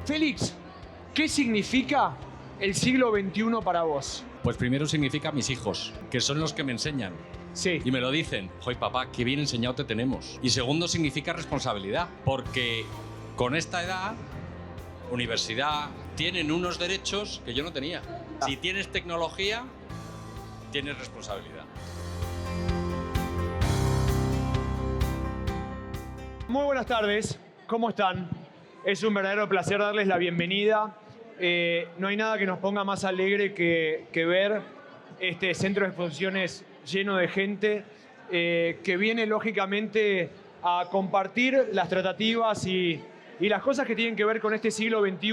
Félix, ¿qué significa el siglo XXI para vos? Pues primero significa mis hijos, que son los que me enseñan. Sí. Y me lo dicen, joder papá, qué bien enseñado te tenemos. Y segundo significa responsabilidad, porque con esta edad, universidad, tienen unos derechos que yo no tenía. Si tienes tecnología, tienes responsabilidad. Muy buenas tardes, ¿cómo están? Es un verdadero placer darles la bienvenida. No hay nada que nos ponga más alegre que ver este centro de exposiciones lleno de gente que viene lógicamente a compartir las tratativas y las cosas que tienen que ver con este siglo XXI,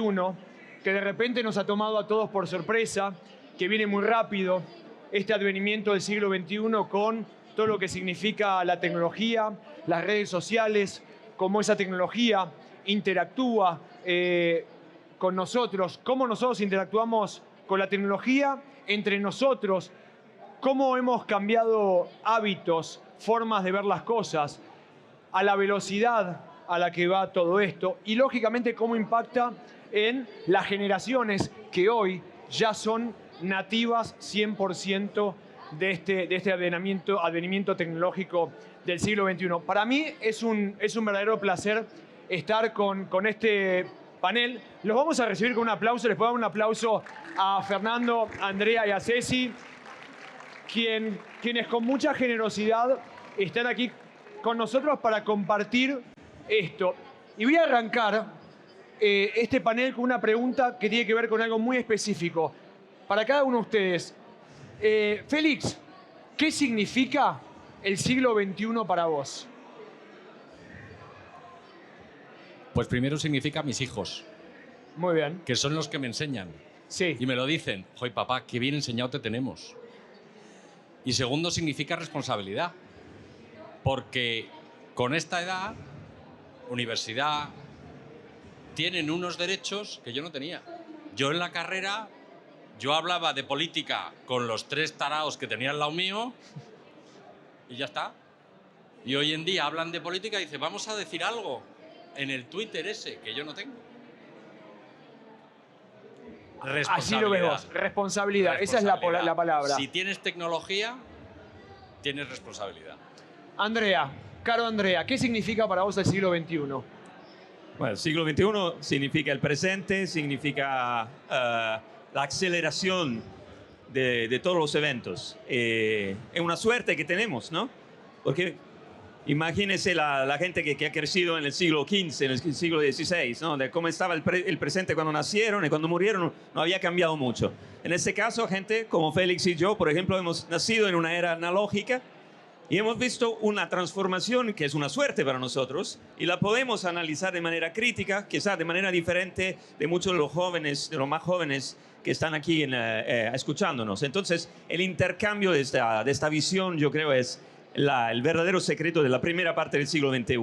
que de repente nos ha tomado a todos por sorpresa, que viene muy rápido, este advenimiento del siglo XXI con todo lo que significa la tecnología, las redes sociales, cómo esa tecnología interactúa con nosotros, cómo nosotros interactuamos con la tecnología entre nosotros, cómo hemos cambiado hábitos, formas de ver las cosas, a la velocidad a la que va todo esto y lógicamente cómo impacta en las generaciones que hoy ya son nativas 100% de este advenimiento tecnológico del siglo XXI. Para mí es un verdadero placer estar con este panel. Los vamos a recibir con un aplauso. Les puedo dar un aplauso a Fernando, a Andrea y a Ceci, quienes con mucha generosidad están aquí con nosotros para compartir esto. Y voy a arrancar este panel con una pregunta que tiene que ver con algo muy específico. Para cada uno de ustedes, Félix, ¿qué significa el siglo XXI para vos? Pues primero significa mis hijos, Muy bien. que son los que me enseñan. Sí. Y me lo dicen, joder papá, qué bien enseñado te tenemos. Y segundo significa responsabilidad, porque con esta edad, universidad, tienen unos derechos que yo no tenía. Yo en la carrera, yo hablaba de política con los 3 taraos que tenía al lado mío y ya está. Y hoy en día hablan de política y dicen, vamos a decir algo en el Twitter ese que yo no tengo. Así lo vemos. Responsabilidad. Esa es la palabra. Si tienes tecnología, tienes responsabilidad. Andrea, caro Andrea, ¿qué significa para vos el siglo XXI? Bueno, el siglo XXI significa el presente, significa la aceleración de todos los eventos. Es una suerte que tenemos, ¿no? Porque imagínense la gente que ha crecido en el siglo XV, en el siglo XVI, ¿no? De cómo estaba el presente cuando nacieron y cuando murieron, no había cambiado mucho. En este caso, gente como Félix y yo, por ejemplo, hemos nacido en una era analógica y hemos visto una transformación que es una suerte para nosotros y la podemos analizar de manera crítica, quizás de manera diferente de muchos de los jóvenes, de los más jóvenes que están aquí escuchándonos. Entonces, el intercambio de esta visión, yo creo, es el verdadero secreto de la primera parte del siglo XXI.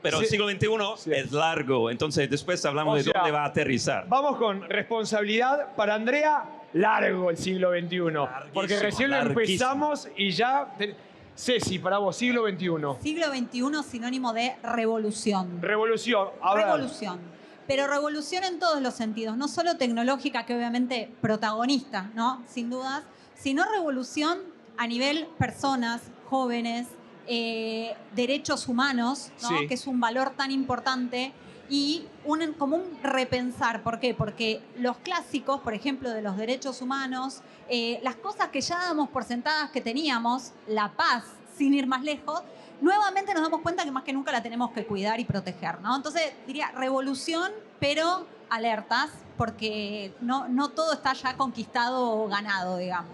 Pero sí, el siglo XXI es largo, entonces después hablamos de dónde va a aterrizar. Vamos con responsabilidad. Para Andrea, largo el siglo XXI. Porque recién lo empezamos y ya... Ceci, para vos, siglo XXI. Siglo XXI sinónimo de revolución. Revolución. Revolución. Pero revolución en todos los sentidos, no solo tecnológica, que obviamente protagonista, ¿no? Sin dudas, sino revolución a nivel personas, jóvenes, derechos humanos, ¿no? Sí. Que es un valor tan importante y como un repensar. ¿Por qué? Porque los clásicos, por ejemplo, de los derechos humanos, las cosas que ya damos por sentadas que teníamos, la paz, sin ir más lejos, nuevamente nos damos cuenta que más que nunca la tenemos que cuidar y proteger, ¿no? Entonces, diría revolución, pero alertas, porque no todo está ya conquistado o ganado, digamos.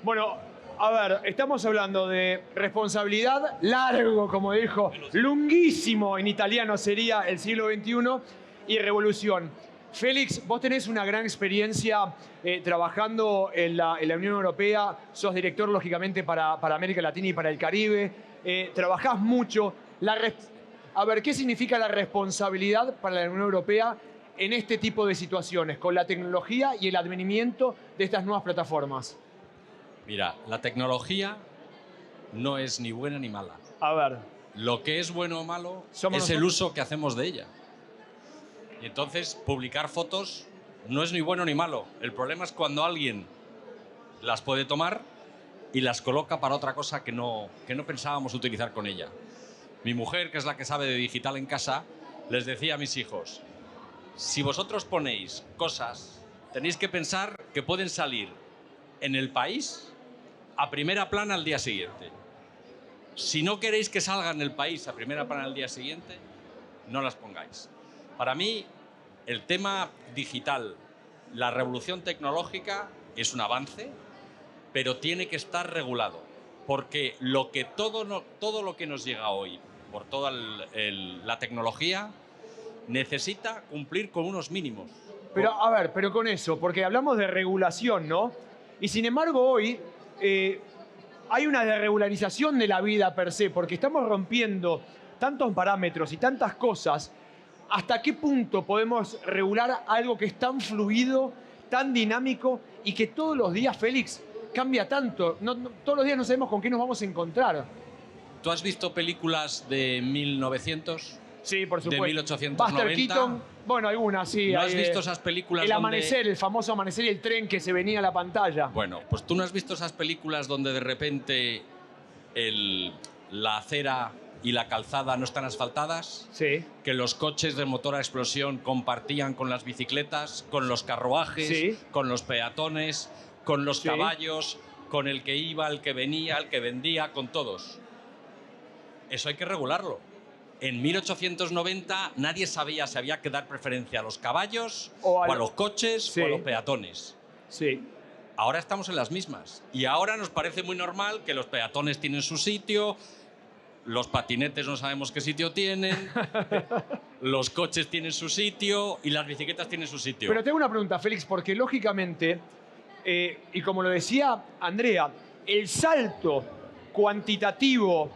Bueno, a ver, estamos hablando de responsabilidad, largo, como dijo, lunguísimo en italiano sería el siglo XXI, y revolución. Félix, vos tenés una gran experiencia trabajando en la Unión Europea, sos director, lógicamente, para América Latina y para el Caribe, trabajás mucho. A ver, ¿qué significa la responsabilidad para la Unión Europea en este tipo de situaciones, con la tecnología y el advenimiento de estas nuevas plataformas? Mira, la tecnología no es ni buena ni mala. A ver. Lo que es bueno o malo Somos es el nosotros. uso que hacemos de ella. Y entonces publicar fotos no es ni bueno ni malo. El problema es cuando alguien las puede tomar y las coloca para otra cosa que no pensábamos utilizar con ella. Mi mujer, que es la que sabe de digital en casa, les decía a mis hijos, si vosotros ponéis cosas, tenéis que pensar que pueden salir en El País a primera plana al día siguiente. Si no queréis que salga en El País a primera plana al día siguiente, no las pongáis. Para mí, el tema digital, la revolución tecnológica es un avance, pero tiene que estar regulado, porque todo lo que nos llega hoy por toda la tecnología necesita cumplir con unos mínimos. Pero, a ver, pero con eso, porque hablamos de regulación, ¿no? Y sin embargo hoy hay una desregularización de la vida per se, porque estamos rompiendo tantos parámetros y tantas cosas. ¿Hasta qué punto podemos regular algo que es tan fluido, tan dinámico y que todos los días, Félix, cambia tanto? Todos los días no sabemos con qué nos vamos a encontrar. ¿Tú has visto películas de 1900? Sí, por supuesto. De 1890. Buster Keaton, bueno, algunas, sí. ¿No has visto esas películas El donde... amanecer, el famoso amanecer y el tren que se venía a la pantalla. Bueno, pues tú no has visto esas películas donde de repente la acera y la calzada no están asfaltadas, Sí. que los coches de motor a explosión compartían con las bicicletas, con los carruajes, Sí. con los peatones, con los Sí. caballos, con el que iba, el que venía, el que vendía, con todos. Eso hay que regularlo. En 1890 nadie sabía si había que dar preferencia a los caballos, o a los coches, Sí. o a los peatones. Sí. Ahora estamos en las mismas. Y ahora nos parece muy normal que los peatones tienen su sitio, los patinetes no sabemos qué sitio tienen, los coches tienen su sitio y las bicicletas tienen su sitio. Pero tengo una pregunta, Félix, porque lógicamente, y como lo decía Andrea, el salto cuantitativo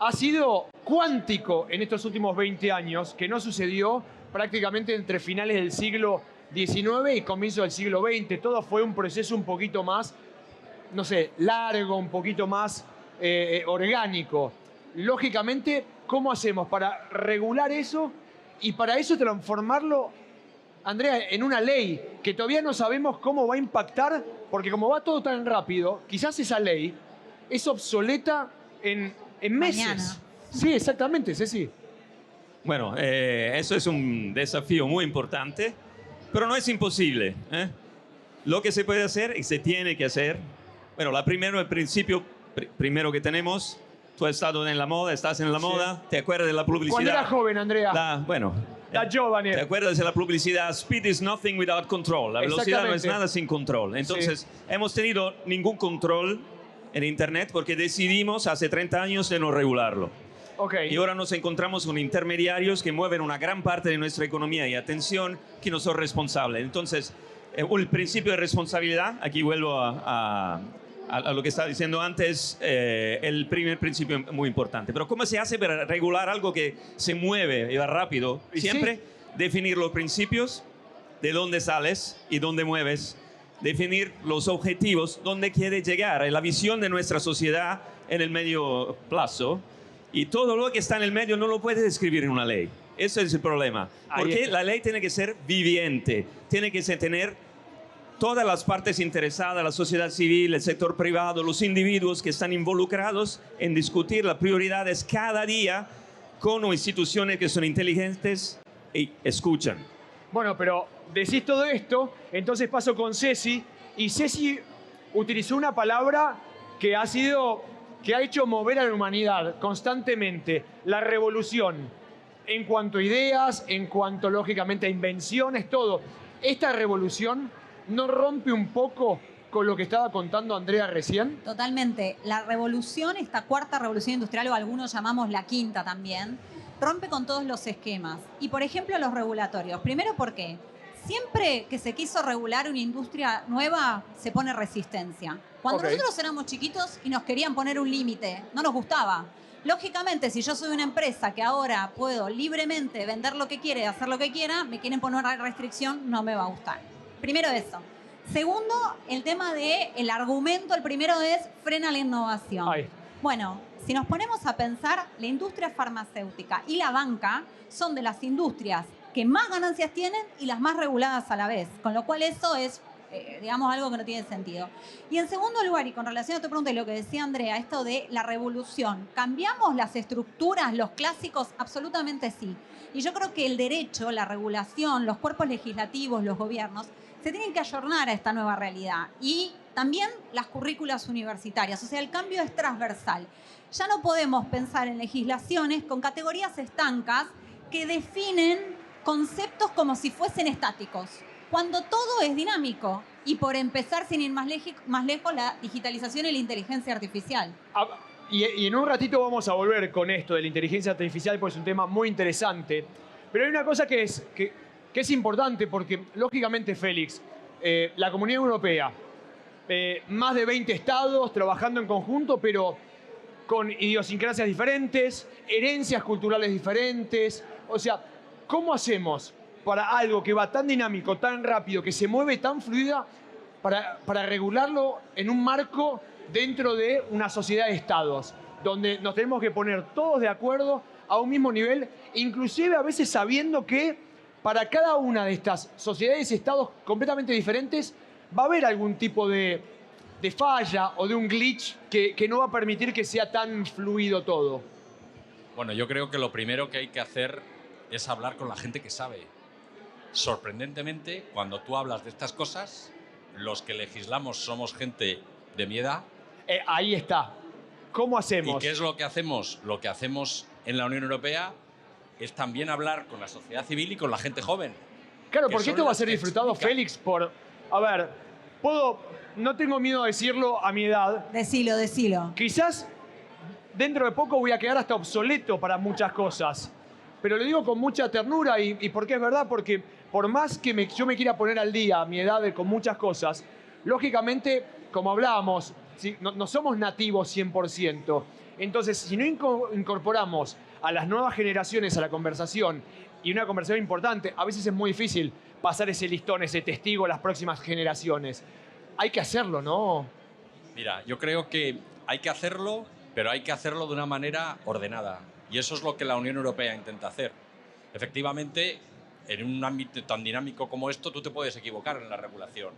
ha sido cuántico en estos últimos 20 años, que no sucedió prácticamente entre finales del siglo XIX y comienzo del siglo XX. Todo fue un proceso un poquito más, no sé, largo, un poquito más orgánico. Lógicamente, ¿cómo hacemos para regular eso y para eso transformarlo, Andrea, en una ley que todavía no sabemos cómo va a impactar? Porque como va todo tan rápido, quizás esa ley es obsoleta en meses. Mañana. Sí, exactamente, Ceci. Bueno, eso es un desafío muy importante, pero no es imposible, ¿eh? Lo que se puede hacer y se tiene que hacer. Bueno, el principio primero que tenemos, tú has estado en la moda, estás en la moda, ¿te acuerdas de la publicidad? Cuando era joven, Andrea. Bueno, Da giovane. ¿te acuerdas de la publicidad? Speed is nothing without control. La velocidad no es Exactamente. nada sin control. Entonces, hemos tenido ningún control en Internet porque decidimos hace 30 años de no regularlo. Ok. Y ahora nos encontramos con intermediarios que mueven una gran parte de nuestra economía y atención que no son responsables. Entonces, el principio de responsabilidad, aquí vuelvo a lo que estaba diciendo antes, el primer principio muy importante. Pero ¿cómo se hace para regular algo que se mueve y va rápido? Y Siempre sí. definir los principios, de dónde sales y dónde mueves, definir los objetivos, dónde quiere llegar, la visión de nuestra sociedad en el medio plazo. Y todo lo que está en el medio no lo puedes escribir en una ley. Ese es el problema. Ahí Porque está. la ley tiene que ser viviente, tiene que tener todas las partes interesadas, la sociedad civil, el sector privado, los individuos que están involucrados en discutir las prioridades cada día con instituciones que son inteligentes y escuchan. Bueno, pero decís todo esto, entonces paso con Ceci, y Ceci utilizó una palabra que ha hecho mover a la humanidad constantemente, la revolución, en cuanto a ideas, en cuanto lógicamente a invenciones, todo. Esta revolución no rompe un poco con lo que estaba contando Andrea recién. Totalmente. La revolución, esta cuarta revolución industrial, o algunos llamamos la quinta también, rompe con todos los esquemas. Y, por ejemplo, los regulatorios. Primero, ¿por qué? Siempre que se quiso regular una industria nueva, se pone resistencia. Cuando Ok. nosotros éramos chiquitos y nos querían poner un límite, no nos gustaba. Lógicamente, si yo soy una empresa que ahora puedo libremente vender lo que quiere, hacer lo que quiera, me quieren poner una restricción, no me va a gustar. Primero eso. Segundo, el tema del argumento, el primero es frena la innovación. Ahí. Bueno, si nos ponemos a pensar, la industria farmacéutica y la banca son de las industrias que más ganancias tienen y las más reguladas a la vez. Con lo cual eso es, digamos, algo que no tiene sentido. Y en segundo lugar, y con relación a tu pregunta y lo que decía Andrea, esto de la revolución, ¿cambiamos las estructuras, los clásicos? Absolutamente sí. Y yo creo que el derecho, la regulación, los cuerpos legislativos, los gobiernos, se tienen que ayornar a esta nueva realidad. Y también las currículas universitarias. O sea, el cambio es transversal. Ya no podemos pensar en legislaciones con categorías estancas que definen conceptos como si fuesen estáticos, cuando todo es dinámico. Y por empezar, sin ir más lejos, la digitalización y la inteligencia artificial. Y en un ratito vamos a volver con esto de la inteligencia artificial, porque es un tema muy interesante. Pero hay una cosa que es importante, porque lógicamente, Félix, la Comunidad Europea, más de 20 estados trabajando en conjunto, pero con idiosincrasias diferentes, herencias culturales diferentes. O sea, ¿cómo hacemos para algo que va tan dinámico, tan rápido, que se mueve tan fluida, para regularlo en un marco dentro de una sociedad de estados, donde nos tenemos que poner todos de acuerdo a un mismo nivel, inclusive a veces sabiendo que para cada una de estas sociedades y estados completamente diferentes va a haber algún tipo de falla o de un glitch que no va a permitir que sea tan fluido todo? Bueno, yo creo que lo primero que hay que hacer es hablar con la gente que sabe. Sorprendentemente, cuando tú hablas de estas cosas, los que legislamos somos gente de mi edad. Ahí está. ¿Cómo hacemos? ¿Y qué es lo que hacemos? Lo que hacemos en la Unión Europea es también hablar con la sociedad civil y con la gente joven. Claro, porque esto va a ser disfrutado, Félix, por... A ver, no tengo miedo a decirlo a mi edad. Decilo. Quizás dentro de poco voy a quedar hasta obsoleto para muchas cosas. Pero lo digo con mucha ternura y porque es verdad, porque por más que yo me quiera poner al día a mi edad con muchas cosas, lógicamente, como hablábamos, ¿sí? No somos nativos 100%. Entonces, si no incorporamos a las nuevas generaciones a la conversación, y una conversación importante, a veces es muy difícil pasar ese listón, ese testigo a las próximas generaciones. Hay que hacerlo, ¿no? Mira, yo creo que hay que hacerlo, pero hay que hacerlo de una manera ordenada. Y eso es lo que la Unión Europea intenta hacer. Efectivamente, en un ámbito tan dinámico como esto, tú te puedes equivocar en la regulación.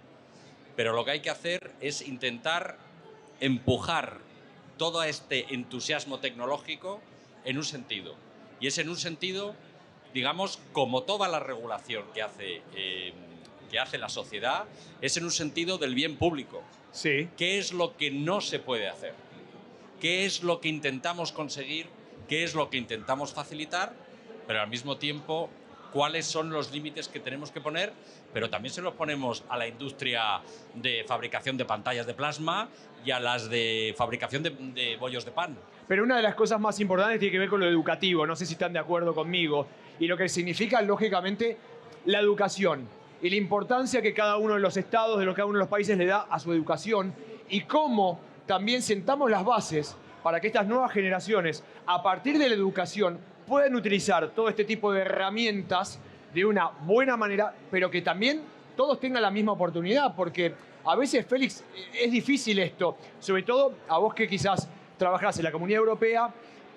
Pero lo que hay que hacer es intentar empujar todo este entusiasmo tecnológico en un sentido. Y es en un sentido, digamos, como toda la regulación que hace la sociedad, es en un sentido del bien público. Sí. ¿Qué es lo que no se puede hacer? ¿Qué es lo que intentamos conseguir? ¿Qué es lo que intentamos facilitar? Pero al mismo tiempo, ¿cuáles son los límites que tenemos que poner? Pero también se los ponemos a la industria de fabricación de pantallas de plasma y a las de fabricación de bollos de pan. Pero una de las cosas más importantes tiene que ver con lo educativo. No sé si están de acuerdo conmigo. Y lo que significa, lógicamente, la educación. Y la importancia que cada uno de los estados, de cada uno de los países le da a su educación. Y cómo también sentamos las bases para que estas nuevas generaciones, a partir de la educación, puedan utilizar todo este tipo de herramientas de una buena manera, pero que también todos tengan la misma oportunidad. Porque a veces, Félix, es difícil esto. Sobre todo a vos que quizás trabajás en la Comunidad Europea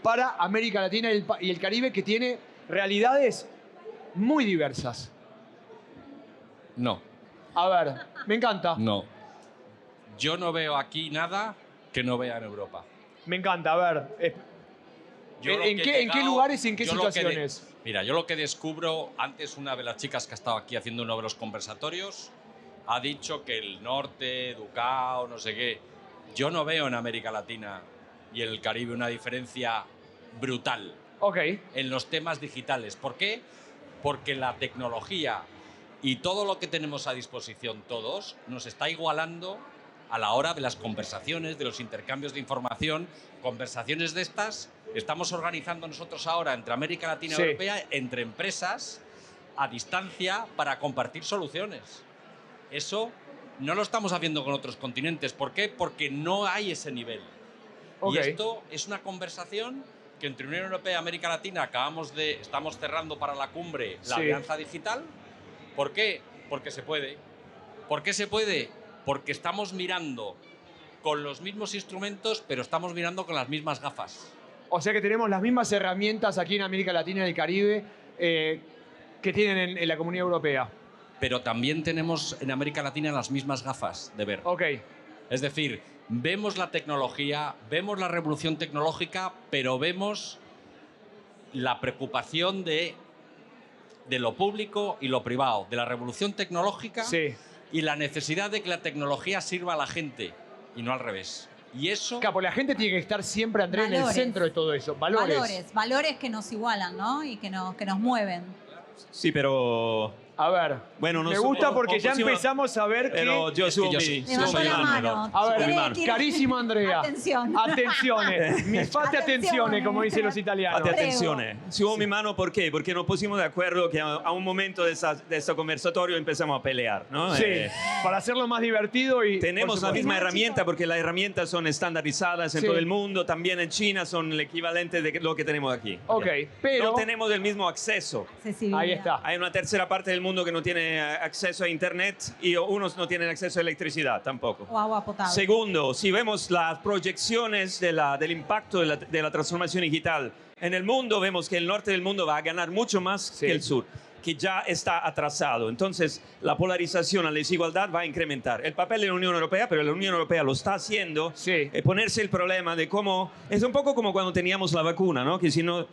para América Latina y el Caribe, que tiene realidades muy diversas. No. A ver, me encanta. No. Yo no veo aquí nada que no vea en Europa. Me encanta, a ver. ¿En qué lugares y en qué situaciones? Mira, yo lo que descubro, antes una de las chicas que ha estado aquí haciendo uno de los conversatorios ha dicho que el norte, Ducao, no sé qué. Yo no veo en América Latina y en el Caribe una diferencia brutal en los temas digitales. ¿Por qué? Porque la tecnología y todo lo que tenemos a disposición todos nos está igualando a la hora de las conversaciones, de los intercambios de información. Conversaciones de estas estamos organizando nosotros ahora entre América Latina y Europea, entre empresas, a distancia, para compartir soluciones. Eso no lo estamos haciendo con otros continentes. ¿Por qué? Porque no hay ese nivel. Y esto es una conversación que entre Unión Europea y América Latina estamos cerrando para la cumbre la Alianza Digital. ¿Por qué? Porque se puede. ¿Por qué se puede? Porque estamos mirando con los mismos instrumentos, pero estamos mirando con las mismas gafas. O sea que tenemos las mismas herramientas aquí en América Latina y el Caribe que tienen en la Comunidad Europea. Pero también tenemos en América Latina las mismas gafas de ver. Ok. Es decir, vemos la tecnología, vemos la revolución tecnológica, pero vemos la preocupación de lo público y lo privado, de la revolución tecnológica Sí. y la necesidad de que la tecnología sirva a la gente y no al revés. Y eso... Capo, la gente tiene que estar siempre, Andrés, en el Valores. centro de todo eso. Valores. Valores que nos igualan, ¿no? Y que nos mueven. Sí, pero... A ver, Bueno, no me somos- gusta porque ya pusimos- empezamos a ver Pero que... yo Es que subo yo mi... soy- yo Levantó soy la mano, mano. ¿no? A ver, Tiene- tiene- carísimo Andrea. Atención. Attenzione. Mi fate attenzione, como dicen los italianos. Fate Prego. attenzione. Subo mi mano, ¿por qué? Porque nos pusimos de acuerdo que a un momento de este conversatorio empezamos a pelear, ¿no? Sí, para hacerlo más divertido y... Tenemos por la supuesto. misma Nachito. herramienta porque las herramientas son estandarizadas en Sí. todo el mundo, también en China son el equivalente de lo que tenemos aquí. Ok, pero... No tenemos el mismo acceso. Accesibilidad. Ahí está. Hay una tercera parte del mundo que no tiene acceso a internet y unos no tienen acceso a electricidad tampoco. O agua potable. Segundo, si vemos las proyecciones del impacto de la transformación digital en el mundo, vemos que el norte del mundo va a ganar mucho más Sí. que el sur, que ya está atrasado. Entonces, la polarización, la desigualdad va a incrementar. El papel de la Unión Europea, pero la Unión Europea lo está haciendo, Sí. ponerse el problema de cómo... Es un poco como cuando teníamos la vacuna, ¿no? Que si no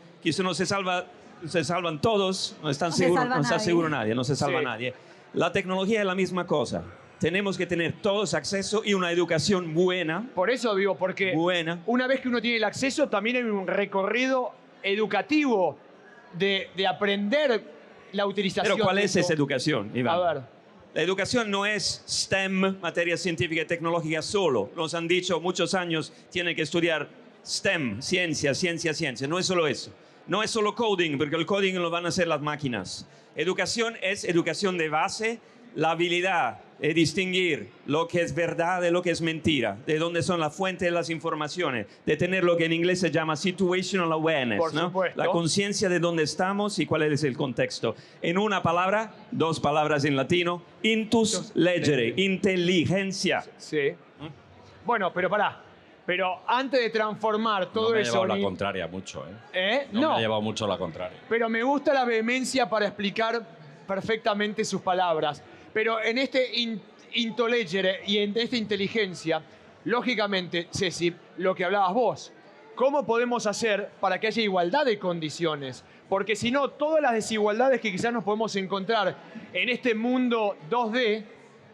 se salvan todos, no está No se seguro, salva no está nadie. seguro nadie, no se salva Sí. nadie. La tecnología es la misma cosa. Tenemos que tener todos acceso y una educación buena, Por eso digo, porque una vez que uno tiene el acceso, también hay un recorrido educativo de aprender la utilización. Pero ¿cuál de es esto. esa educación, Iván? A ver, La educación no es STEM, materias científicas y tecnológicas solo. Nos han dicho muchos años, tienen que estudiar STEM, ciencia, ciencia, ciencia. No es solo eso. No es solo coding, porque el coding lo van a hacer las máquinas. Educación es educación de base, la habilidad de distinguir lo que es verdad de lo que es mentira, de dónde son las fuentes de las informaciones, de tener lo que en inglés se llama situational awareness, Por ¿no? supuesto. La conciencia de dónde estamos y cuál es el contexto. En una palabra, dos palabras en latino, intus legere, inteligencia. sí. Bueno, pero pará. Pero antes de transformar todo no me ha eso... llevado la ni- contraria mucho, ¿eh? ¿Eh? No, me No, ha llevado mucho la contraria. pero me gusta la vehemencia para explicar perfectamente sus palabras. Pero en este intolegere y en esta inteligencia, lógicamente, Ceci, lo que hablabas vos, ¿cómo podemos hacer para que haya igualdad de condiciones? Porque si no, todas las desigualdades que quizás nos podemos encontrar en este mundo 2D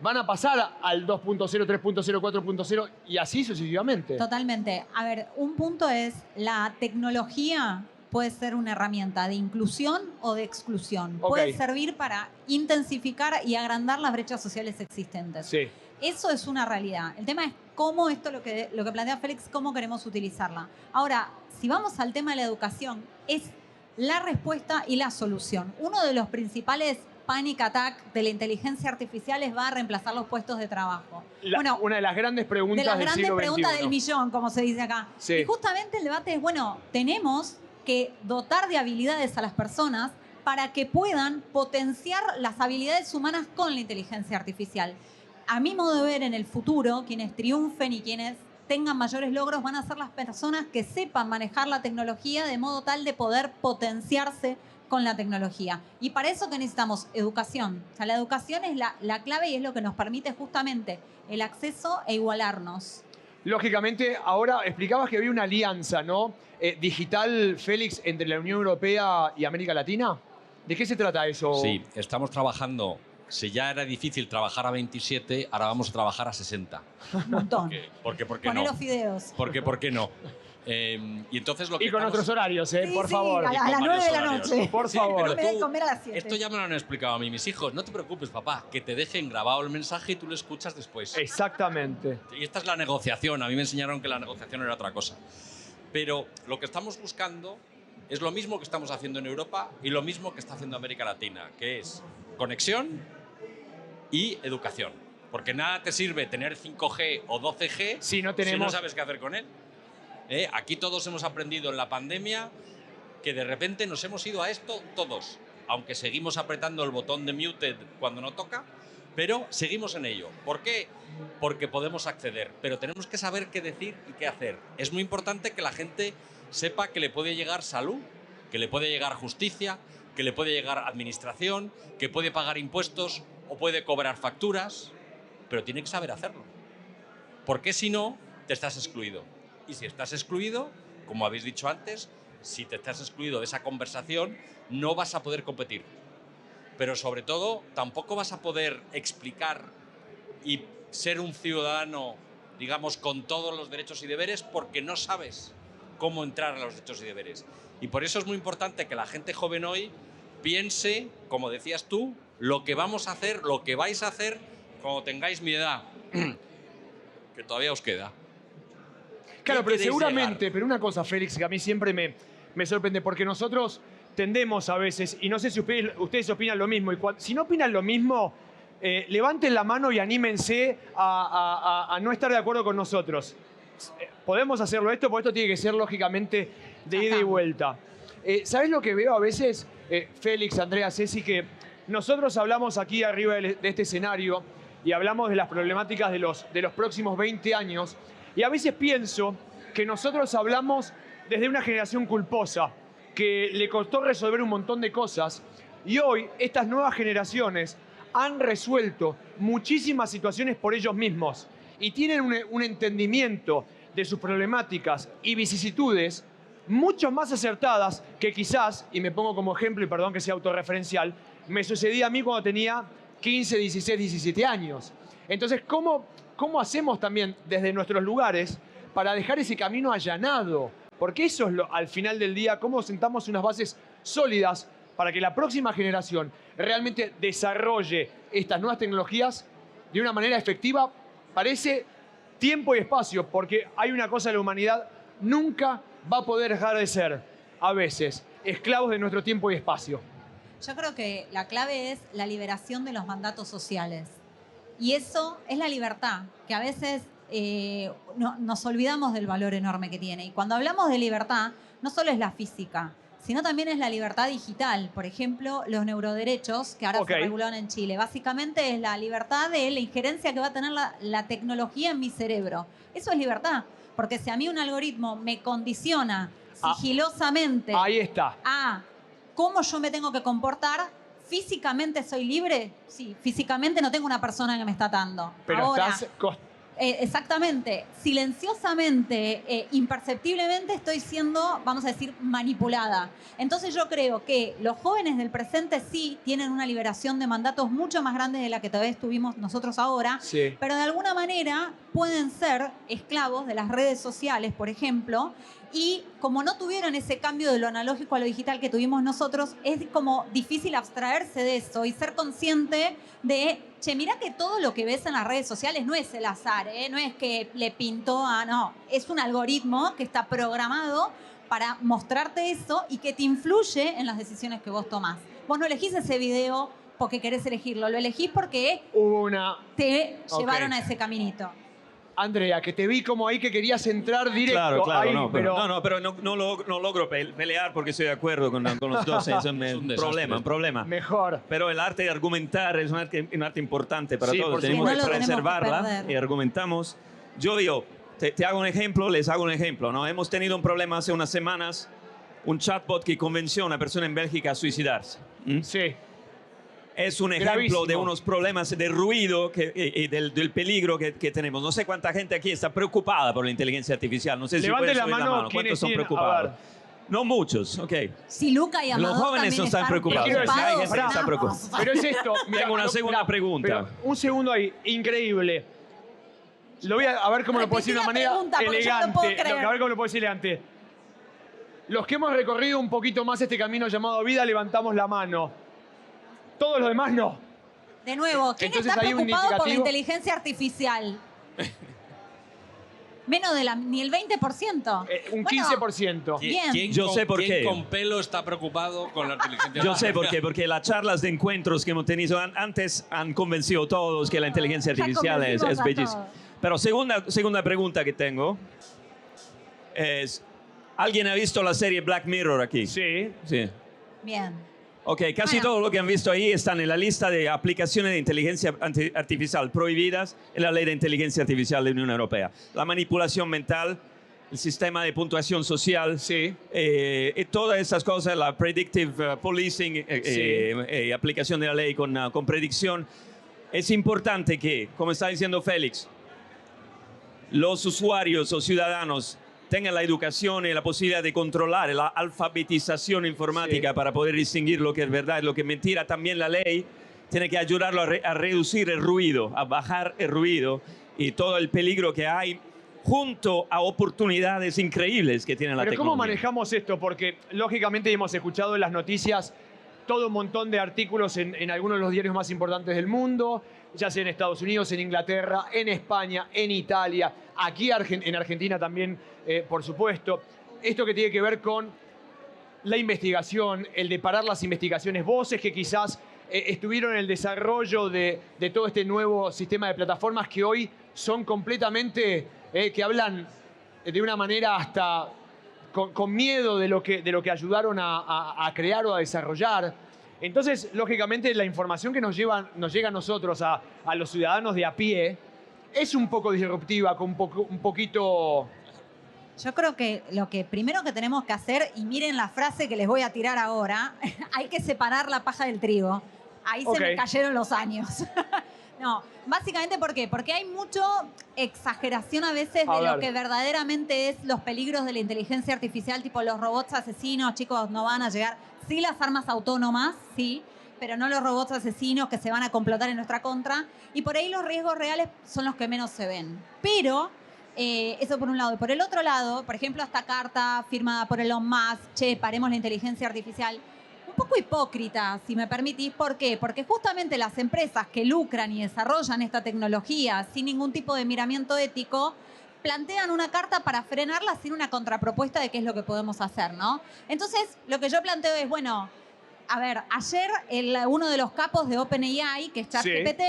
van a pasar al 2.0, 3.0, 4.0 y así sucesivamente. Totalmente. A ver, un punto es la tecnología puede ser una herramienta de inclusión o de exclusión. Ok. Puede servir para intensificar y agrandar las brechas sociales existentes. Sí. Eso es una realidad. El tema es cómo esto, lo que plantea Félix, cómo queremos utilizarla. Ahora, si vamos al tema de la educación, es la respuesta y la solución. Uno de los principales panic attack de la inteligencia artificial es va a reemplazar los puestos de trabajo. Bueno, Una de las grandes preguntas de las del grandes siglo preguntas XXI. del millón, como se dice acá. Sí. Y justamente el debate es, bueno, tenemos que dotar de habilidades a las personas para que puedan potenciar las habilidades humanas con la inteligencia artificial. A mi modo de ver, en el futuro, quienes triunfen y quienes tengan mayores logros van a ser las personas que sepan manejar la tecnología de modo tal de poder potenciarse con la tecnología. Y para eso que necesitamos educación. O sea, la educación es la clave y es lo que nos permite justamente el acceso e igualarnos. Lógicamente, ahora explicabas que había una alianza, ¿no? Digital, Félix, entre la Unión Europea y América Latina. ¿De qué se trata eso? Sí, estamos trabajando. Si ya era difícil trabajar a 27, ahora vamos a trabajar a 60. Un montón. ¿Por qué Poner no? los fideos. ¿Por qué no? Y entonces lo que Y con estamos- otros horarios, Sí, por sí, favor. a Y las con 9 de la varios noche. horarios. Por Sí, favor. pero Me de tú- comer a las 7. Esto ya me lo han explicado a mí mis hijos. No te preocupes, papá, que te dejen grabado el mensaje y tú lo escuchas después. Exactamente. Y esta es la negociación. A mí me enseñaron que la negociación era otra cosa. Pero lo que estamos buscando es lo mismo que estamos haciendo en Europa y lo mismo que está haciendo América Latina, que es conexión y educación. Porque nada te sirve tener 5G o 12G Si no si tenemos... no sabes qué hacer con él. Aquí todos hemos aprendido en la pandemia que de repente nos hemos ido a esto todos, aunque seguimos apretando el botón de muted cuando no toca, pero seguimos en ello. ¿Por qué? Porque podemos acceder, pero tenemos que saber qué decir y qué hacer. Es muy importante que la gente sepa que le puede llegar salud, que le puede llegar justicia, que le puede llegar administración, que puede pagar impuestos o puede cobrar facturas, pero tiene que saber hacerlo. Porque si no, te estás excluido. Y si estás excluido, como habéis dicho antes, si te estás excluido de esa conversación, no vas a poder competir. Pero sobre todo, tampoco vas a poder explicar y ser un ciudadano, digamos, con todos los derechos y deberes, porque no sabes cómo entrar a los derechos y deberes. Y por eso es muy importante que la gente joven hoy piense, como decías tú, lo que vamos a hacer, lo que vais a hacer cuando tengáis mi edad, que todavía os queda. Claro, pero queréis seguramente, llegar? pero una cosa, Félix, que a mí siempre me sorprende, porque nosotros tendemos a veces, y no sé si ustedes opinan lo mismo, y si no opinan lo mismo, levanten la mano y anímense a no estar de acuerdo con nosotros. Podemos hacerlo esto, porque esto tiene que ser lógicamente de ida y vuelta. ¿Sabés lo que veo a veces, Félix, Andrea, Ceci, que nosotros hablamos aquí arriba de este escenario y hablamos de las problemáticas de los próximos 20 años, y a veces pienso que nosotros hablamos desde una generación culposa, que le costó resolver un montón de cosas, y hoy estas nuevas generaciones han resuelto muchísimas situaciones por ellos mismos y tienen un entendimiento de sus problemáticas y vicisitudes mucho más acertadas que quizás, y me pongo como ejemplo, y perdón que sea autorreferencial, me sucedía a mí cuando tenía 15, 16, 17 años. Entonces, ¿cómo hacemos también desde nuestros lugares para dejar ese camino allanado? Porque eso es al final del día, cómo sentamos unas bases sólidas para que la próxima generación realmente desarrolle estas nuevas tecnologías de una manera efectiva. Parece tiempo y espacio, porque hay una cosa de la humanidad, nunca va a poder dejar de ser, a veces, esclavos de nuestro tiempo y espacio. Yo creo que la clave es la liberación de los mandatos sociales. Y eso es la libertad, que a veces nos olvidamos del valor enorme que tiene. Y cuando hablamos de libertad, no solo es la física, sino también es la libertad digital. Por ejemplo, los neuroderechos, que ahora se regularon en Chile. Básicamente es la libertad de la injerencia que va a tener la tecnología en mi cerebro. Eso es libertad. Porque si a mí un algoritmo me condiciona sigilosamente ahí está. a cómo yo me tengo que comportar, ¿físicamente soy libre? Sí, físicamente no tengo una persona que me está atando. Pero ahora, estás... exactamente, silenciosamente, imperceptiblemente estoy siendo, vamos a decir, manipulada. Entonces yo creo que los jóvenes del presente sí tienen una liberación de mandatos mucho más grande de la que todavía tuvimos nosotros ahora, Sí. pero de alguna manera pueden ser esclavos de las redes sociales, por ejemplo, y como no tuvieron ese cambio de lo analógico a lo digital que tuvimos nosotros, es como difícil abstraerse de eso y ser consciente de, che, mira que todo lo que ves en las redes sociales no es el azar, no es que le pintó no, es un algoritmo que está programado para mostrarte eso y que te influye en las decisiones que vos tomás. Vos no elegís ese video porque querés elegirlo, lo elegís porque te llevaron a ese caminito. Andrea, que te vi como ahí que querías entrar directo. Claro, ahí, no, pero pero no logro pelear porque estoy de acuerdo con los dos. Es un problema. Mejor. Pero el arte de argumentar es un arte importante para Sí, todos. por Tenemos supuesto. que No lo tenemos que preservarla perder. y argumentamos. Yo digo, te hago un ejemplo, les hago un ejemplo, ¿no? Hemos tenido un problema hace unas semanas, un chatbot que convenció a una persona en Bélgica a suicidarse. Sí. Es un ejemplo Gravísimo. de unos problemas de ruido y del peligro que tenemos. No sé cuánta gente aquí está preocupada por la inteligencia artificial. No sé si Levanten pueden la subir mano ¿Cuántos quienes son tienen- preocupados? a ver. No muchos, ok. Si Luca y Amador Los jóvenes también no están preocupados. Quiero decir, hay gente que está preocupada. Pero es esto. Mirá, Tengo una segunda pregunta. pero un segundo ahí, increíble. Lo voy a ver cómo lo puedo decir de una Repetí la manera pregunta, porque yo no elegante. puedo creer. A ver cómo lo puedo decir elegante. Los que hemos recorrido un poquito más este camino llamado vida, levantamos la mano. Todos los demás no. De nuevo, ¿quién Entonces, está hay un preocupado por la indicativo. inteligencia artificial? Menos de ni el 20%. Un Bueno, 15%. Bien. Yo sé por qué. ¿Quién con pelo está preocupado con la inteligencia Yo sé artificial? por qué, porque las charlas de encuentros que hemos tenido antes han convencido a todos que la inteligencia Ya artificial es convencimos a bellísima. todos. Pero segunda pregunta que tengo es, ¿alguien ha visto la serie Black Mirror aquí? Sí. Sí. Bien. Ok, casi Bueno. todo lo que han visto ahí están en la lista de aplicaciones de inteligencia artificial prohibidas en la ley de inteligencia artificial de la Unión Europea. La manipulación mental, el sistema de puntuación social, Sí. y todas esas cosas, la predictive policing, aplicación de la ley con predicción. Es importante que, como está diciendo Félix, los usuarios o ciudadanos tengan la educación y la posibilidad de controlar la alfabetización informática para poder distinguir lo que es verdad y lo que es mentira. También la ley tiene que ayudarlo a reducir el ruido, a bajar el ruido y todo el peligro que hay, junto a oportunidades increíbles que tiene la Pero tecnología. ¿cómo manejamos esto? Porque lógicamente hemos escuchado en las noticias todo un montón de artículos en algunos de los diarios más importantes del mundo, ya sea en Estados Unidos, en Inglaterra, en España, en Italia, aquí en Argentina también, por supuesto. Esto que tiene que ver con la investigación, el de parar las investigaciones, voces que quizás estuvieron en el desarrollo de todo este nuevo sistema de plataformas que hoy son completamente, que hablan de una manera hasta con miedo de lo que ayudaron a crear o a desarrollar. Entonces, lógicamente, la información que nos llega a nosotros, a los ciudadanos de a pie, es un poco disruptiva, un poquito... Yo creo que lo que primero que tenemos que hacer, y miren la frase que les voy a tirar ahora, hay que separar la paja del trigo. Ahí se me cayeron los años. No, básicamente, ¿por qué? Porque hay mucha exageración a veces de lo que verdaderamente es los peligros de la inteligencia artificial, tipo los robots asesinos, chicos, no van a llegar. Sí, las armas autónomas, sí, pero no los robots asesinos que se van a complotar en nuestra contra. Y por ahí los riesgos reales son los que menos se ven. Pero, eso por un lado. Y por el otro lado, por ejemplo, esta carta firmada por Elon Musk, paremos la inteligencia artificial, un poco hipócrita, si me permitís. ¿Por qué? Porque justamente las empresas que lucran y desarrollan esta tecnología sin ningún tipo de miramiento ético plantean una carta para frenarla sin una contrapropuesta de qué es lo que podemos hacer, ¿no? Entonces, lo que yo planteo es, bueno, a ver, ayer uno de los capos de OpenAI, que es ChatGPT,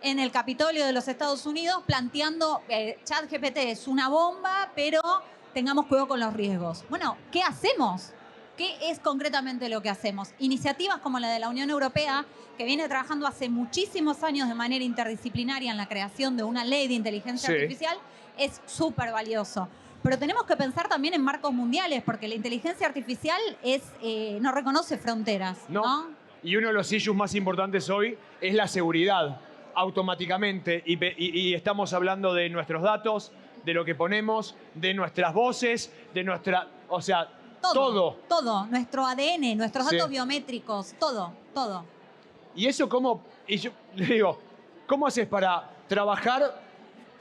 en el Capitolio de los Estados Unidos planteando ChatGPT es una bomba, pero tengamos cuidado con los riesgos. Bueno, ¿qué hacemos? ¿Qué es concretamente lo que hacemos? Iniciativas como la de la Unión Europea, que viene trabajando hace muchísimos años de manera interdisciplinaria en la creación de una ley de inteligencia artificial, es súper valioso. Pero tenemos que pensar también en marcos mundiales, porque la inteligencia artificial no reconoce fronteras, ¿no? Y uno de los issues más importantes hoy es la seguridad, automáticamente. Y estamos hablando de nuestros datos, de lo que ponemos, de nuestras voces, de nuestra... O sea, todo. Todo. Nuestro ADN, nuestros datos biométricos, todo. ¿Y eso cómo? Y yo le digo, ¿cómo haces para trabajar?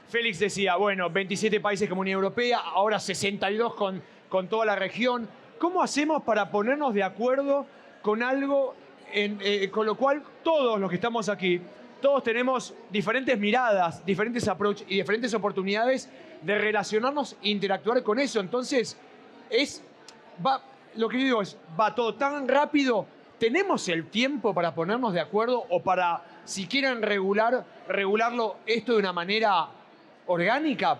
Félix decía, bueno, 27 países Comunidad Europea, ahora 62 con toda la región. ¿Cómo hacemos para ponernos de acuerdo con algo con lo cual todos los que estamos aquí, todos tenemos diferentes miradas, diferentes approaches y diferentes oportunidades de relacionarnos e interactuar con eso? Entonces, lo que yo digo es, va todo tan rápido. ¿Tenemos el tiempo para ponernos de acuerdo o para, si quieren regularlo esto de una manera orgánica?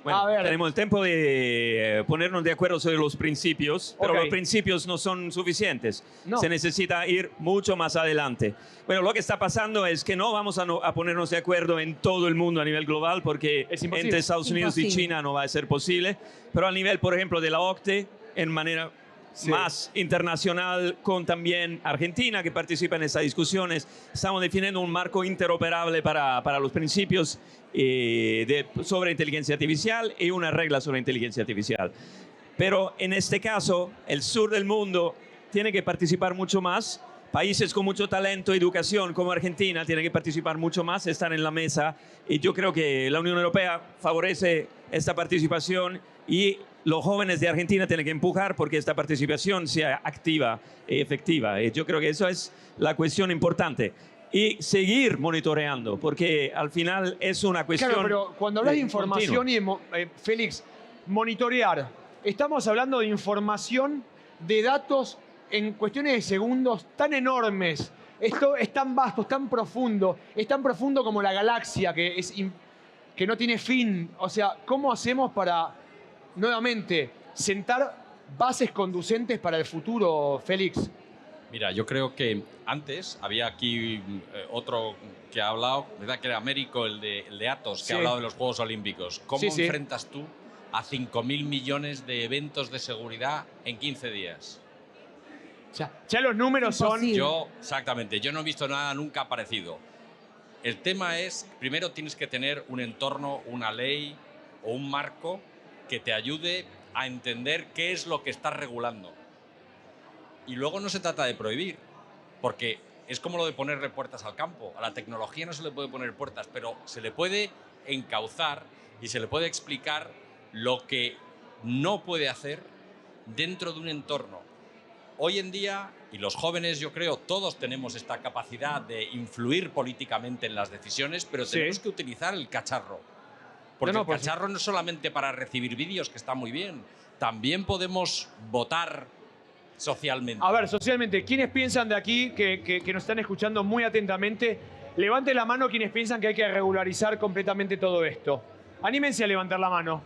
Bueno, tenemos el tiempo de ponernos de acuerdo sobre los principios, pero los principios no son suficientes. Se necesita ir mucho más adelante. Bueno, lo que está pasando es que no vamos a ponernos de acuerdo en todo el mundo a nivel global, porque entre Estados Unidos y China no va a ser posible. Pero a nivel, por ejemplo, de la OCDE, en manera más internacional, con también Argentina que participa en estas discusiones, estamos definiendo un marco interoperable para los principios sobre inteligencia artificial y una regla sobre inteligencia artificial. Pero en este caso, el sur del mundo tiene que participar mucho más. Países con mucho talento, educación como Argentina tienen que participar mucho más, están en la mesa, y yo creo que la Unión Europea favorece esta participación, y los jóvenes de Argentina tienen que empujar porque esta participación sea activa y efectiva. Yo creo que eso es la cuestión importante. Y seguir monitoreando, porque al final es una cuestión... Claro, pero cuando hablas de información Félix, monitorear, estamos hablando de información, de datos en cuestiones de segundos tan enormes. Esto es tan vasto, es tan profundo como la galaxia, que no tiene fin. O sea, ¿cómo hacemos para, nuevamente, sentar bases conducentes para el futuro, Félix? Mira, yo creo que antes había aquí otro que ha hablado, ¿verdad? Que era Américo, el de Atos, que ha hablado de los Juegos Olímpicos. ¿Cómo enfrentas tú a 5.000 millones de eventos de seguridad en 15 días. Ya los números son... Imposible. Exactamente, yo no he visto nada nunca parecido. El tema es, primero tienes que tener un entorno, una ley o un marco que te ayude a entender qué es lo que estás regulando. Y luego no se trata de prohibir, porque es como lo de ponerle puertas al campo. A la tecnología no se le puede poner puertas, pero se le puede encauzar y se le puede explicar lo que no puede hacer dentro de un entorno. Hoy en día, y los jóvenes, yo creo, todos tenemos esta capacidad de influir políticamente en las decisiones, pero Sí. tenemos que utilizar el cacharro. Porque No, el pues- cacharro no es solamente para recibir vídeos, que está muy bien. También podemos votar socialmente. A ver, socialmente, ¿quiénes piensan de aquí que nos están escuchando muy atentamente? Levanten la mano quienes piensan que hay que regularizar completamente todo esto. Anímense a levantar la mano.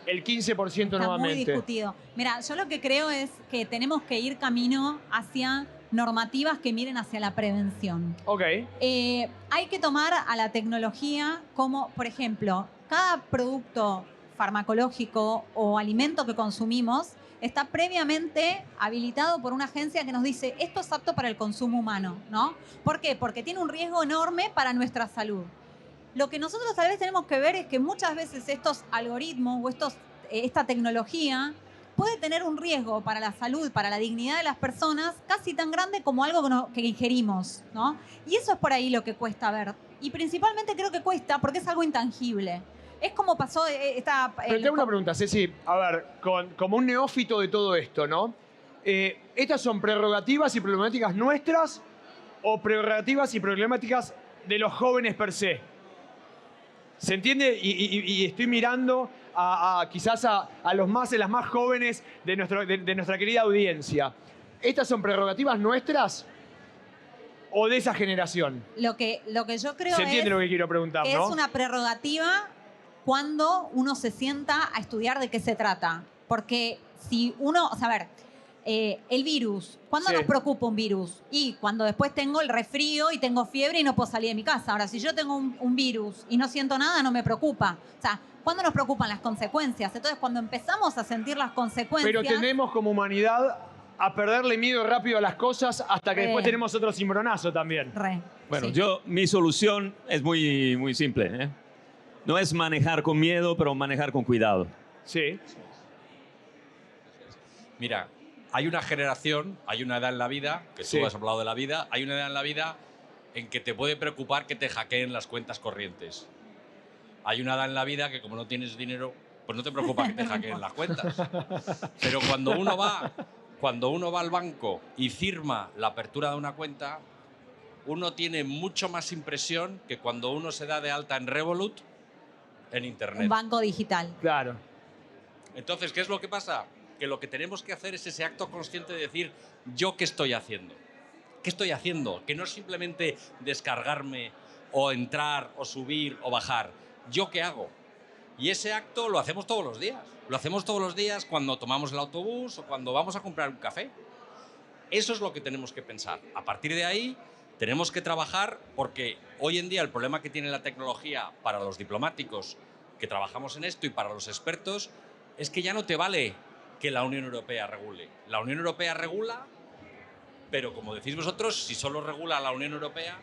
El 15% Está muy nuevamente. discutido. Mira, yo lo que creo es que tenemos que ir camino hacia normativas que miren hacia la prevención. Ok. Hay que tomar a la tecnología como, por ejemplo, cada producto farmacológico o alimento que consumimos está previamente habilitado por una agencia que nos dice esto es apto para el consumo humano, ¿no? ¿Por qué? Porque tiene un riesgo enorme para nuestra salud. Lo que nosotros tal vez tenemos que ver es que muchas veces estos algoritmos o esta tecnología puede tener un riesgo para la salud, para la dignidad de las personas, casi tan grande como algo que ingerimos, ¿no? Y eso es por ahí lo que cuesta ver. Y principalmente creo que cuesta porque es algo intangible. Es como pasó Pero tengo una pregunta, Ceci. A ver, como un neófito de todo esto, ¿no? ¿Estas son prerrogativas y problemáticas nuestras o prerrogativas y problemáticas de los jóvenes per se? ¿Se entiende? Y estoy mirando quizás a las más jóvenes de nuestra querida audiencia. ¿Estas son prerrogativas nuestras o de esa generación? Lo que yo creo ¿Se entiende es lo que quiero preguntar, que no? es una prerrogativa cuando uno se sienta a estudiar de qué se trata. Porque si uno, o sea, a ver, el virus, ¿cuándo Sí. nos preocupa un virus? Y cuando después tengo el resfrío y tengo fiebre y no puedo salir de mi casa. Ahora, si yo tengo un virus y no siento nada, no me preocupa. O sea, ¿cuándo nos preocupan las consecuencias? Entonces, cuando empezamos a sentir las consecuencias... Pero tenemos como humanidad a perderle miedo rápido a las cosas hasta que después tenemos otro cimbronazo también. Bueno, sí. mi solución es muy, muy simple, ¿eh? No es manejar con miedo, pero manejar con cuidado. Sí. Mira, hay una generación, hay una edad en la vida, que Sí. tú has hablado de la vida, hay una edad en la vida en que te puede preocupar que te hackeen las cuentas corrientes. Hay una edad en la vida que como no tienes dinero, pues no te preocupa que te hackeen las cuentas. Pero cuando uno va al banco y firma la apertura de una cuenta, uno tiene mucho más impresión que cuando uno se da de alta en Revolut en Internet. Un banco digital. Claro. Entonces, ¿qué es lo que pasa? Que lo que tenemos que hacer es ese acto consciente de decir, ¿yo qué estoy haciendo? ¿Qué estoy haciendo? Que no es simplemente descargarme o entrar o subir o bajar. ¿Yo qué hago? Y ese acto lo hacemos todos los días. Lo hacemos todos los días cuando tomamos el autobús o cuando vamos a comprar un café. Eso es lo que tenemos que pensar. A partir de ahí, tenemos que trabajar porque hoy en día el problema que tiene la tecnología para los diplomáticos que trabajamos en esto y para los expertos es que ya no te vale que la Unión Europea regule. La Unión Europea regula, pero como decís vosotros, si solo regula la Unión Europea,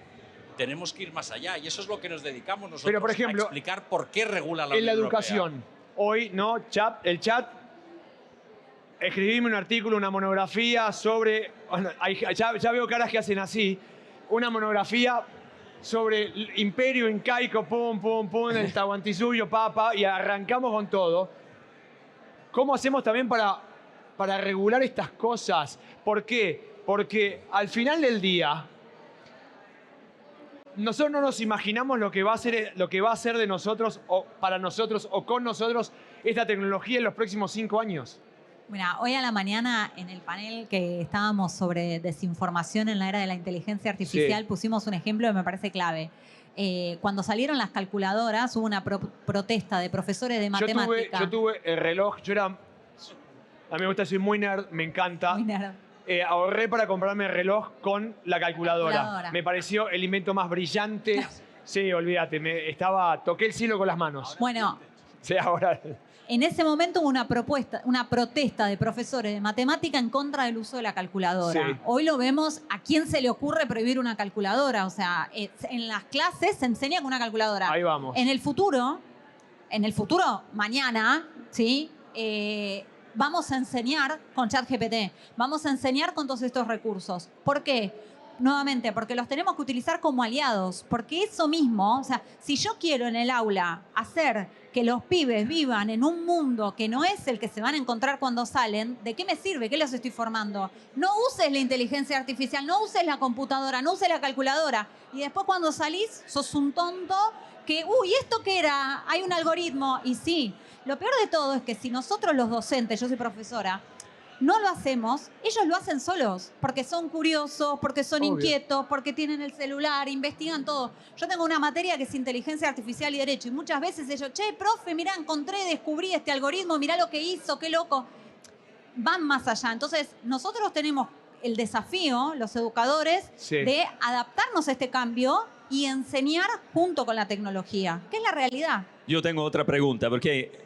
tenemos que ir más allá. Y eso es lo que nos dedicamos nosotros, Pero, por ejemplo, a explicar por qué regula la En la Unión Europea. educación. Hoy, ¿no? El chat. Escribime un artículo, una monografía sobre... bueno, ya veo caras que hacen así. Una monografía sobre el imperio incaico, pum, pum, pum, el Tahuantinsuyo, papa, y arrancamos con todo. ¿Cómo hacemos también para regular estas cosas? ¿Por qué? Porque al final del día, nosotros no nos imaginamos lo que va a ser de nosotros o para nosotros o con nosotros esta tecnología en los próximos 5 años. Mira, hoy a la mañana en el panel que estábamos sobre desinformación en la era de la inteligencia artificial Sí. pusimos un ejemplo que me parece clave. Cuando salieron las calculadoras hubo una protesta de profesores de matemática. Yo tuve el reloj, a mí me gusta, soy muy nerd, me encanta. Muy nerd. Ahorré para comprarme el reloj con la calculadora. Calculadora. Me pareció el invento más brillante Sí, olvídate, toqué el cielo con las manos. Bueno, Sí, ahora. en ese momento hubo una protesta de profesores de matemática en contra del uso de la calculadora. Sí. Hoy lo vemos, ¿a quién se le ocurre prohibir una calculadora? O sea, en las clases se enseña con una calculadora. Ahí vamos. En el futuro, mañana, ¿sí? Vamos a enseñar con ChatGPT, vamos a enseñar con todos estos recursos. ¿Por qué? Nuevamente, porque los tenemos que utilizar como aliados, porque eso mismo, o sea, si yo quiero en el aula hacer que los pibes vivan en un mundo que no es el que se van a encontrar cuando salen, ¿de qué me sirve? ¿Qué los estoy formando? No uses la inteligencia artificial, no uses la computadora, no uses la calculadora, y después cuando salís sos un tonto que, uy, ¿esto qué era? Hay un algoritmo, y sí. Lo peor de todo es que si nosotros los docentes, yo soy profesora, no lo hacemos, ellos lo hacen solos, porque son curiosos, porque son Obvio. inquietos, porque tienen el celular, investigan todo. Yo tengo una materia que es inteligencia artificial y derecho, y muchas veces ellos, che, profe, mirá, descubrí este algoritmo, mirá lo que hizo, qué loco. Van más allá. Entonces, nosotros tenemos el desafío, los educadores, Sí. de adaptarnos a este cambio y enseñar junto con la tecnología, que es la realidad. Yo tengo otra pregunta, porque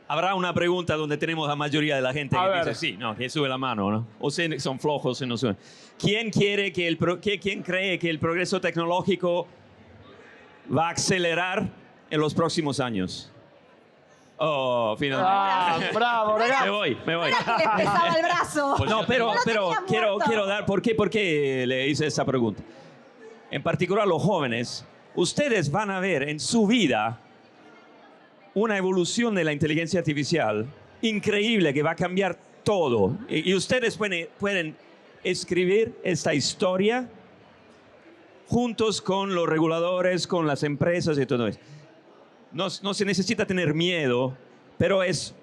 habrá una pregunta donde tenemos la mayoría de la gente A que ver. dice sí, no, que sube la mano, ¿no? O son flojos y no suben. ¿Quién cree que el progreso tecnológico va a acelerar en los próximos años? Oh, finalmente. Ah, bravo, Me ragazzi. voy. Que les pesaba el brazo. No, pero No lo tenía muerto. quiero dar, ¿por qué le hice esa pregunta? En particular los jóvenes, ustedes van a ver en su vida una evolución de la inteligencia artificial increíble que va a cambiar todo. Y ustedes pueden escribir esta historia juntos con los reguladores, con las empresas y todo eso. No se necesita tener miedo, pero es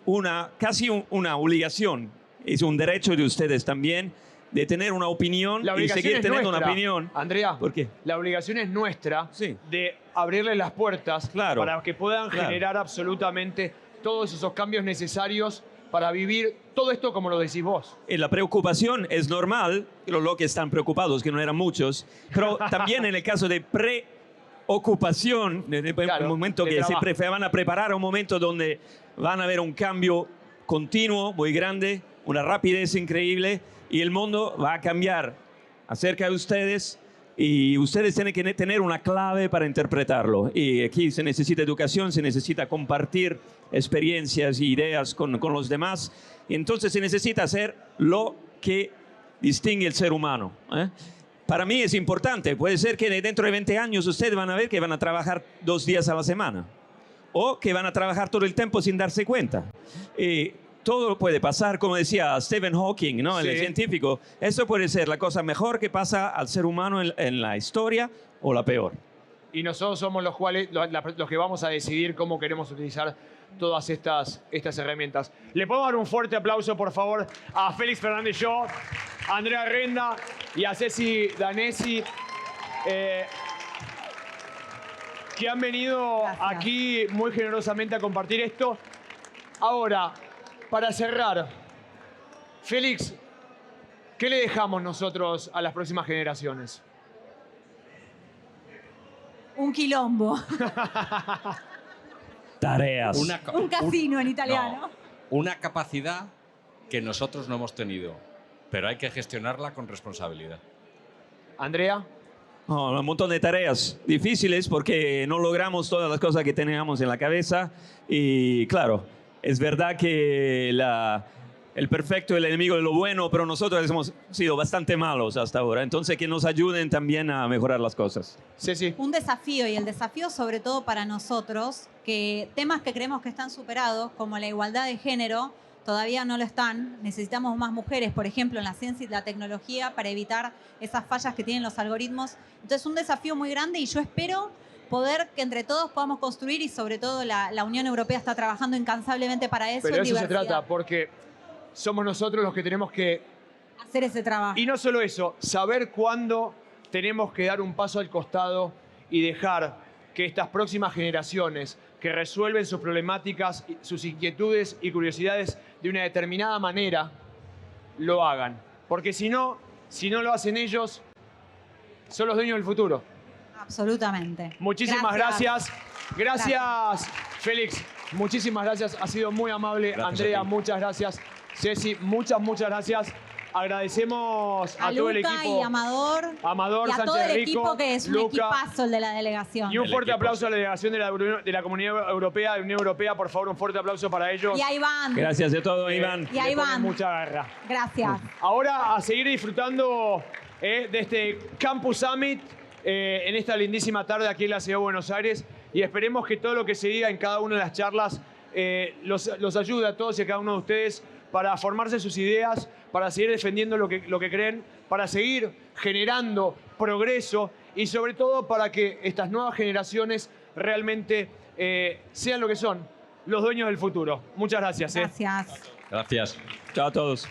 casi una obligación, es un derecho de ustedes también de tener una opinión La y obligación seguir es teniendo nuestra, una opinión. Andrea, ¿Por qué? la obligación es nuestra Sí. de abrirles las puertas Claro. para que puedan Claro. generar absolutamente todos esos cambios necesarios para vivir todo esto como lo decís vos. La preocupación es normal, lo que están preocupados, que no eran muchos, pero también en el caso de preocupación, Claro, un momento de que trabajo. van a preparar a un momento donde van a haber un cambio continuo, muy grande, una rapidez increíble, y el mundo va a cambiar acerca de ustedes, y ustedes tienen que tener una clave para interpretarlo. Y aquí se necesita educación, se necesita compartir experiencias y ideas con los demás, y entonces se necesita hacer lo que distingue el ser humano, ¿eh? Para mí es importante. Puede ser que dentro de 20 años ustedes van a ver que van a trabajar 2 días a la semana o que van a trabajar todo el tiempo sin darse cuenta. Todo puede pasar, como decía Stephen Hawking, ¿no? El Sí. científico. Eso puede ser la cosa mejor que pasa al ser humano en la historia o la peor. Y nosotros somos los que vamos a decidir cómo queremos utilizar todas estas herramientas. ¿Le podemos dar un fuerte aplauso, por favor, a Félix Fernández Yo, a Andrea Renda y a Ceci Danesi, que han venido Gracias. aquí muy generosamente a compartir esto? Ahora, para cerrar, Félix, ¿qué le dejamos nosotros a las próximas generaciones? Un quilombo. Tareas. Un casino en italiano. No, una capacidad que nosotros no hemos tenido, pero hay que gestionarla con responsabilidad. Andrea. No, un montón de tareas difíciles porque no logramos todas las cosas que teníamos en la cabeza. Y claro, es verdad que el perfecto es el enemigo de lo bueno, pero nosotros hemos sido bastante malos hasta ahora. Entonces, que nos ayuden también a mejorar las cosas. Ceci. Un desafío, y el desafío sobre todo para nosotros, que temas que creemos que están superados, como la igualdad de género, todavía no lo están. Necesitamos más mujeres, por ejemplo, en la ciencia y la tecnología, para evitar esas fallas que tienen los algoritmos. Entonces, un desafío muy grande, y yo espero poder que entre todos podamos construir, y sobre todo la Unión Europea está trabajando incansablemente para eso. Pero en de eso se diversidad. trata, porque somos nosotros los que tenemos que... Hacer ese trabajo. Y no solo eso, saber cuándo tenemos que dar un paso al costado y dejar que estas próximas generaciones que resuelven sus problemáticas, sus inquietudes y curiosidades de una determinada manera, lo hagan. Porque si no lo hacen ellos, son los dueños del futuro. Absolutamente. Muchísimas gracias. Gracias, Félix. Muchísimas gracias. Ha sido muy amable. Gracias Andrea, a ti. muchas gracias. Ceci, muchas gracias. Agradecemos a todo el Luca equipo. y Amador. Amador, y a todo Sánchez el Rico, equipo que es un Luca. equipazo el de la delegación. Y un El fuerte equipo, aplauso sí. a la delegación de la Comunidad Europea, de la Unión Europea. Por favor, un fuerte aplauso para ellos. Y ahí van. Gracias de todo, Iván. Y ahí Le ponen van. mucha garra. Gracias. Ahora a seguir disfrutando de este Campus Summit en esta lindísima tarde aquí en la Ciudad de Buenos Aires y esperemos que todo lo que se diga en cada una de las charlas los ayude a todos y a cada uno de ustedes para formarse sus ideas, para seguir defendiendo lo que creen, para seguir generando progreso y sobre todo para que estas nuevas generaciones realmente sean lo que son, los dueños del futuro. Muchas gracias. Gracias. Gracias. Chao a todos.